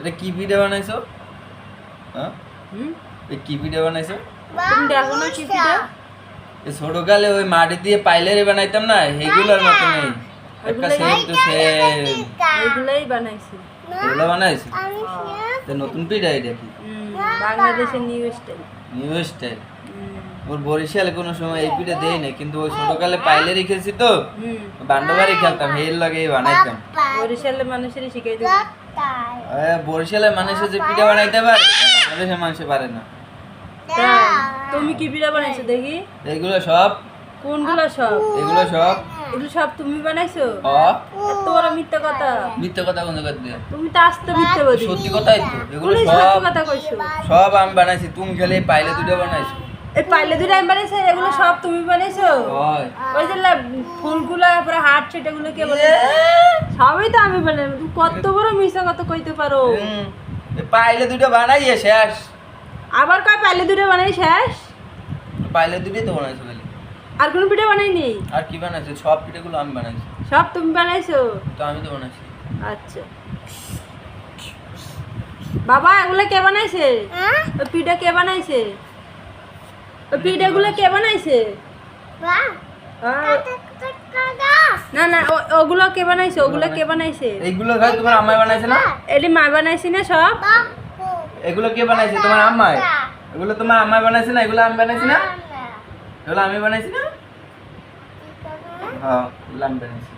এটা কি ভিডিও বানাইছো? হ্যাঁ কি ভিডিও বানাইছো? তুমি দেখো না কি ভিডিও? ছোটকালে ওই মাটি দিয়ে পাইলারি বানাইতাম না, সেইগুলোর মতো নেই। একটা সেম টু সেম এগুলাই বানাইছি। এগুলো বানাইছো? তো নতুন পিঠা এটা কি? বাংলাদেশের নিউ স্টাইল। New style. ওর বরিশালে কোনো সময় এই পিঠা দেই না, কিন্তু ওই ছোটকালে পাইলারি খেয়েছি তো, বান্ডবাড়ি খেলতাম, এর লাগে বানাইতাম। বরিশালের মানুষেরই শিখাই দিই। বরিশালের মানুষের যে পিঠা বানাইতে পারে বাংলাদেশের মানুষ পারে না। তুমি কি পিঠা বানাইছো দেখি? এগুলো সব। কোনগুলো সব? এগুলো সব। এগুলো সব তুমি বানাইছো? এত বড় মিথ্যা কথা। মিথ্যা কথা কোন জায়গা দিয়ে? তুমি তো আস্তে মিথ্যাবাদী। সত্যি কথাই তো। এগুলো তুমি সব সত্যি কথা কইছো। সব আমি বানাইছি, তুমি খালি পাইলে দুটো বানাইছো। এই পাইলে দুটো আমি বানাইছি, এগুলো সব তুমি বানাইছো? হয়। ওই যে ফুলগুলো পুরো হার্ট সেটাগুলো কে বানাইছো? সবই তো আমি বানাই। তুমি কত বড় মিথ্যা কথা কইতে পারো? পাইলে দুটো বানাইয়ে শেষ। আবার কয় পাইলে দুটো বানাই শেষ? পাইলে দুটোই তো বানাইছো খালি। আর কোনো পিঠা বানাইনি? আর কি বানাইছো? সব পিঠাগুলো আমি বানাইছি। সব তুমি বানাইছো? তো আমি তো বানাইছি। আচ্ছা বাবা, এগুলো কে বানাইছে? ওই পিঠা কে বানাইছে? ওই পিঠাগুলো কে বানাইছে? না না, ওগুলো কে বানাইছে? ওগুলো কে বানাইছে? এইগুলো খাই তোমার আম্মাই বানাইছে না? এটি মা বানাইছি না সব? এগুলো কে বানাইছে? তোমার আম্মাই। এগুলো তোমার আম্মাই বানাইছে না? এগুলো আমি বানাইছি না? এগুলো আমি বানাইছি না? হ্যাঁ, এগুলো আমি বানাইছি।